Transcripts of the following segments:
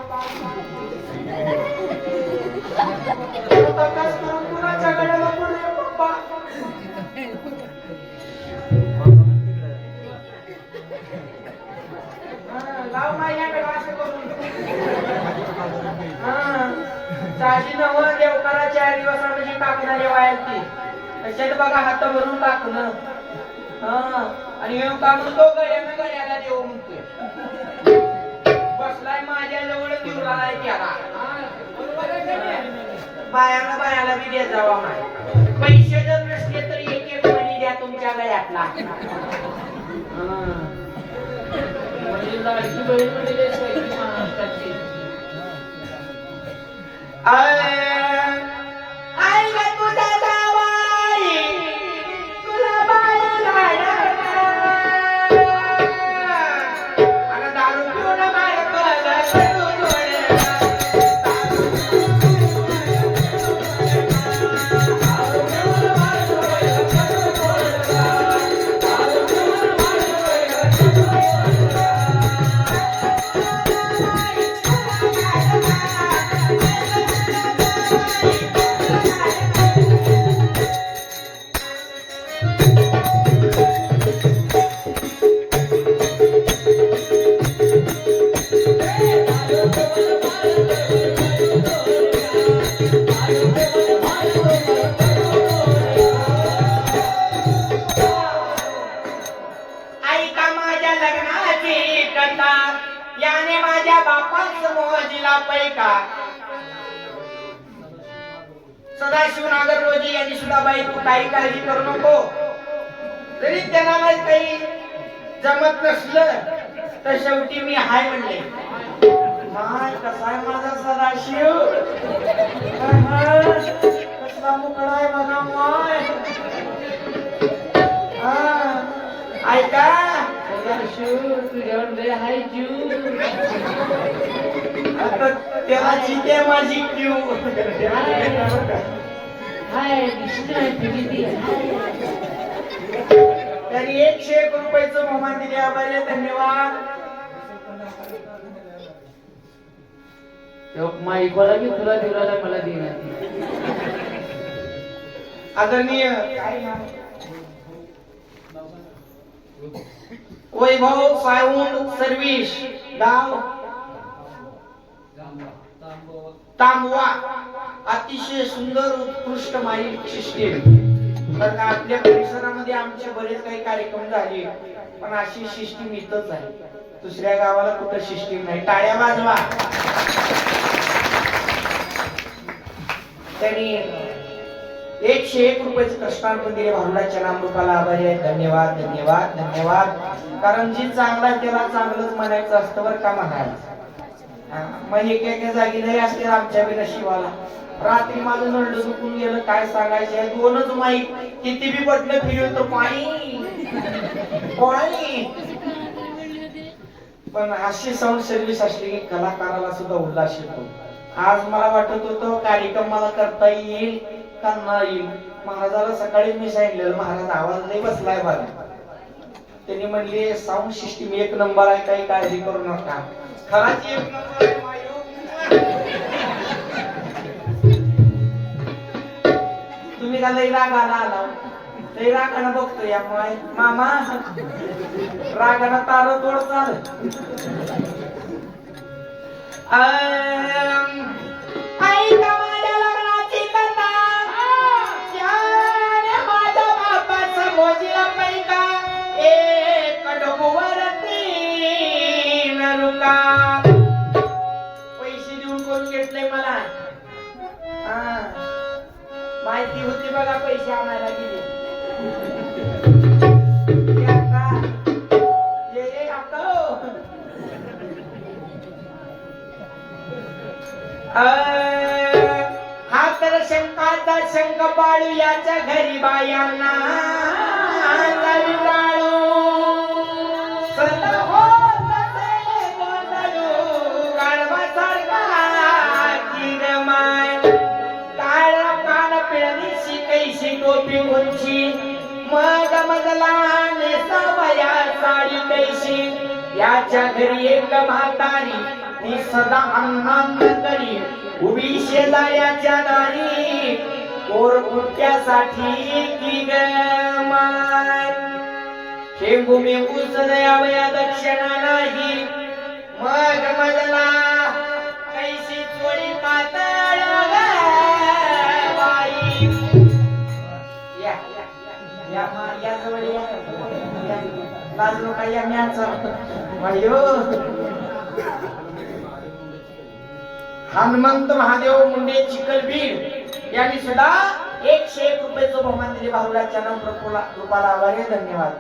तकास करून कुणाच्या गड्याला पडूया पप्पा. लाव माझ्याकडे असं करून. चाची नव देवकारा 4 दिवसापाशी टाकणारे वायर ती त्याच्यात बघा हात भरून टाकणं. आणि येऊन का म्हणतो गड्यानं गड्याला देऊ म्हणतोय. बसलाय माझ्या जवळ दिवरालाय त्याला. बायाला बायाला बी देत जावा माय. पैसे जर नसले तर एक एक मणी द्या तुमच्या गळ्यातला. लाडकी बहीण म्हणजे महाराष्ट्राची. आई ग तुझा जावाई तुला बाया आणि दारू पिऊन बाहेर याने माझ्या बापाच मोहजीला पैका. सदाशिवनगर रोजी यांनी सुद्धा बाई तू काही काळजी करू नको. जरी त्यांना काही जमत नसलं तर शेवटी मी हाय म्हणले. माय कसा आहे माझा सदाशिव. कसला मुकडा आहे बघा माय. ऐका तुझ्यावर लय हाय जीव. आता त्याला जिथे माझी क्यू तरी 101 रुपयाचं मोमान दिले. बरे धन्यवाद. माईकवाला की तुला दिला मला देणार. आदरणीय वैभव साऊंड सर्व्हिस गाव तांबवा. अतिशय सुंदर उत्कृष्ट माईक सिस्टीम. कारण आपल्या परिसरामध्ये आमचे बरेच काही कार्यक्रम झाले पण अशी सिस्टीम इथंच आहे. दुसऱ्या गावाला कुठं सिस्टीम नाही. टाळ्या वाजवा. त्यांनी 101 रुपयाचं कृष्णार्पण दिले. भारूडाच्या नामरूपाला आभारी आहे. धन्यवाद धन्यवाद धन्यवाद. कारण जी चांगला आहे त्याला चांगलंच म्हणायचं असतं बरं का म्हणायचं. मग एका जागी नाही असते आमच्या बी नशिबाला. रात्री माझं नळलं दुखून गेलं काय सांगायचं. 2च माईक किती बी बटणं फिरवतो पाणी पाणी. पण अशी साऊंड सर्व्हिस असली की कलाकाराला सुद्धा उल्हास येतो. आज मला वाटत होतं कार्यक्रम मला करता येईल का नाही. महाराजाला सकाळी मी सांगितलेलं महाराज आवाज नाही बसलाय बघा. त्यांनी म्हणले साऊंड सिस्टीम 1 नंबर आहे काही काळजी करू नका. खराच 1 नंबर आहे मायो. तुम्ही का लई रागाला आला. लई रागानं बघतो या मामा. रागानं तार तोड चाल. आई का माझ्या लग्नाची कथा त्याने माझ्या बापाचा मोजीला पैका. एक डोंगरती नरुका. पैसे देऊन कोण घेतले मला. माहिती होती बघा पैसे आणायला गेले. हा तर शंकाचा शंक पाळू याच्या घरी बायांना टोपी उंची मग मजला नेसावया साडी कैशी. याच्या घरी एक म्हातारी ती सदा अन्नान्न करी उभी शेजाऱ्याच्या दारी कोर कुट्यासाठी की ग माय शेंगू मेंगू सदयावया दक्षिणा नाही मग मजला कैसी चोळी पातळ ग बाई या या या जवळ या लाजलो काय या म्याच बायो हनुमंत महादेव मुंडे चिखलबीड यांनी सुद्धा 101 रुपयाचं बहुमान दिले बाहुलाच्या नाम कृपाला आभारी धन्यवाद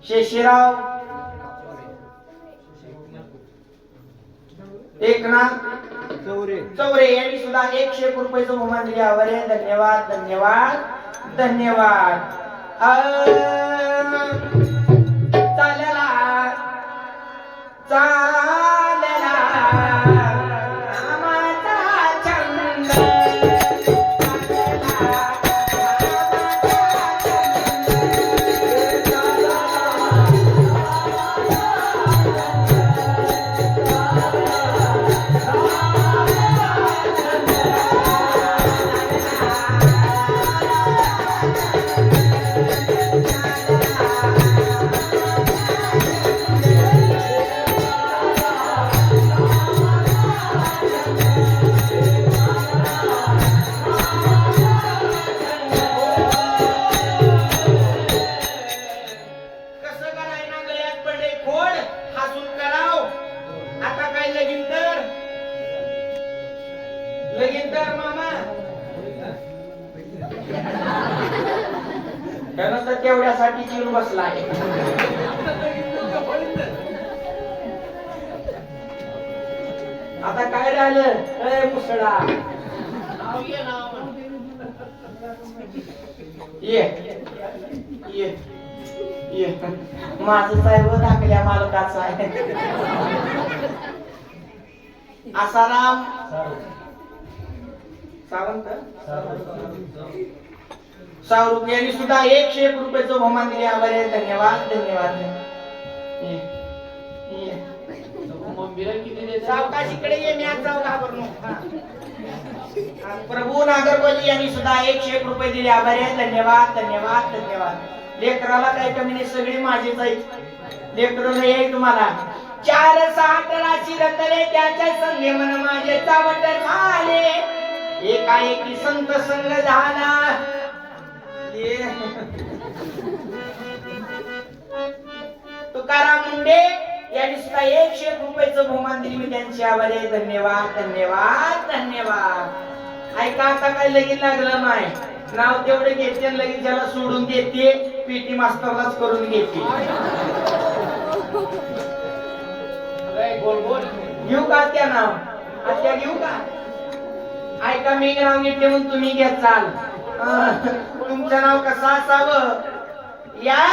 शेषराव एकनाथ चौरे यांनी सुद्धा 101 रुपयाचं बहुमान दिले आभारी धन्यवाद धन्यवाद धन्यवाद चालेला चालेला आमाचा छंद त्यानंतर तेवढ्यासाठी जीव बसला आहे आता काय राहिलं ए मुसळा ये ये ये माझं साहेब दाखल्या मालकाचा आहे आसाराम सावंत शाहरुख यांनी सुद्धा 101 रुपयाचं बहुमान दिले आभारी आहे धन्यवाद धन्यवाद सावकाश इकडे ये मी आज जाऊ घाबरू प्रभू नागरगोजी यांनी सुद्धा 101 रुपये दिले आभारी आहे धन्यवाद धन्यवाद धन्यवाद लेकराला काही कमी नाही सगळी माझीच आहेत लेकरं येईल तुम्हाला 4-6 राशी रतले त्याच्या संगे मन माझे चावट झाले एकाएकी संत संग झाला तुकाराम मुंडे यांनी सुद्धा 101 रुपयाचं बहुमान दिले मी त्यांचे आभारी आहे धन्यवाद धन्यवाद धन्यवाद ऐका आता काय लगीन लागलं नाही नाव तेवढे घेते लगीन ज्याला सोडून देते पीटी मास्तरलाच करून घेते घेऊ का त्या नाव आत्या घेऊ का ऐका मी नाव घेते म्हणून तुम्ही घेत चाल तुमचं नाव कसं असावं या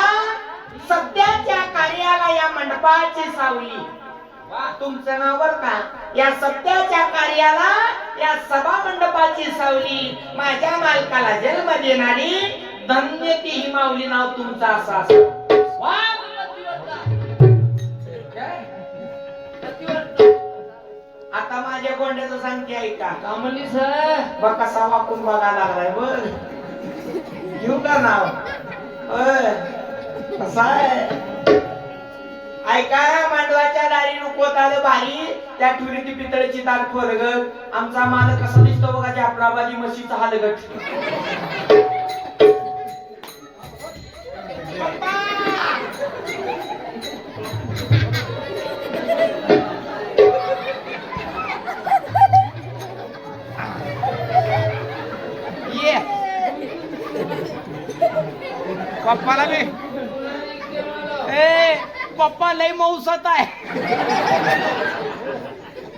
सत्याच्या कार्याला या मंडपाची सावली तुमचं नाव बर का या सत्याच्या कार्याला या सभा मंडपाची सावली माझ्या मालकाला जन्म देणारी धन्य ती ही माऊली नाव तुमचं असं आता माझ्या गोंड्याचं सांगते ऐका कामली सर बघ कसा वाकून बघा लागलाय बघ घेऊ का नाव कसा आहे ऐका मांडवाच्या दारी रुकवत आलं बारी त्या ठुरीची पितळेची दार खोरगट आमचा माल कसा दिसतो बघा जाफराबादी म्हशीचा हालगट पप्पाला बी ए पप्पा लय मौसत आहे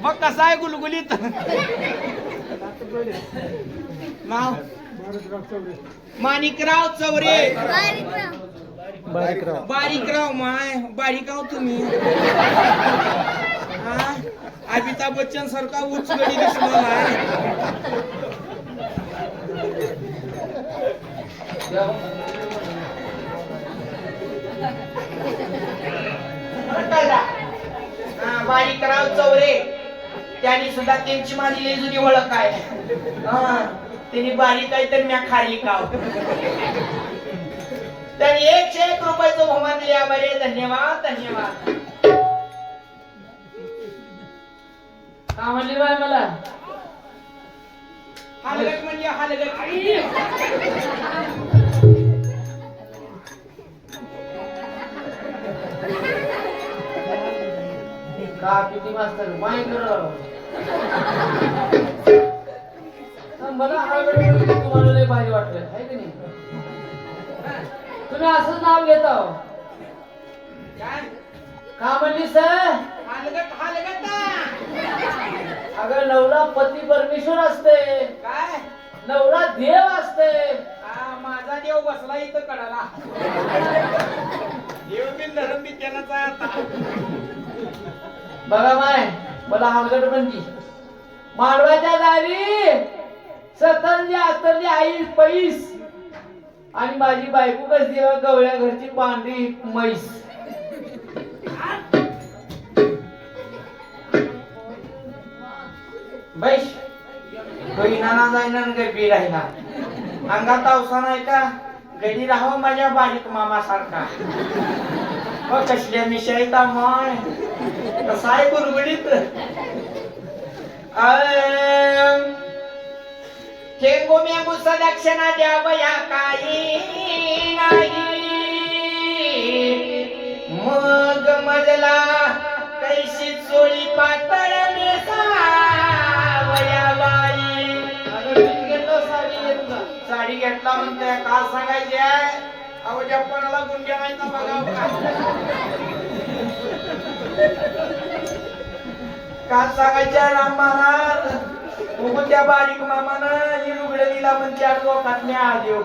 बघ कसा आहे गुलगुलीत नाव माणिकराव चौरे बारीकराव माय बारीकाव तुम्ही अमिताभ बच्चन सारखा उच्च गडी दिसलो बारीकराव चौरे त्यांनी सुद्धा त्यांची माझी लई जुनी ओळख आहे. त्यांनी बारीक आहे तर म्या खाली काव. त्यांनी 101 रुपयाचं बहुमान दिले. आभारी धन्यवाद धन्यवाद. का म्हणली बाय मला हलगट म्हणजे हलगट. का किती मास्तर माय कर मला हळगड बोलली तुम्हाला लय भारी वाटलं आहे की नाही. तुम्ही असंच नाव घेता हो. काय का म्हणली सर हलगट हलगट. अगं नवरा पती परमेश्वर असते, काय नवरा देव असते. माझा देव बसला इथं कडाला. देव बिन धरून बिचाराचा आता. बघा माय मला हलगड म्हणली. मांडवाच्या दारी सतरली आतरली आई पैस आणि माझी बायको कशी गवळ्या घरची पांढरी म्हैस. बैश गईना जाईना गडी राहिना. अंगात अवसा नाही का गडी राहावं माझ्या बारीक मामा सारखा. कसल्या मिशाईता माय कसा आहे गुरगुडीत. ठेंगो मेंगू सदक्षिणा द्यावया काही नाही. मग मजला कैशी चोळी पातळ नेसावया बाई. घेतलं साडी घेतलं साडी घेतला म्हणते का सांगायचे आहे. अहो जपानाला गुंड्या नाही तर बघावं का सांगायच्या राम महाराज. उगून त्या बारीक मामानं ही लुगडं दिला पण 4 लोकात मी आलो.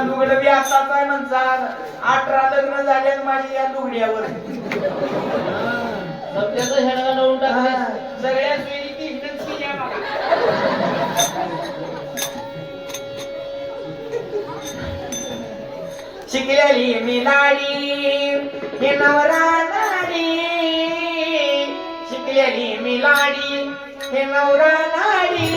लुगडं बी असाच आहे म्हणतात. 18 लग्न झाले माझी या लुगड्यावर. सत्याचं हेडगा लावून टाकले. सगळ्या सोयी ती हिटच केल्या बघा. शिकलेली मी लाडी हे नवरा नाडी. शिकलेली मी लाडी हे नवरा नाडी.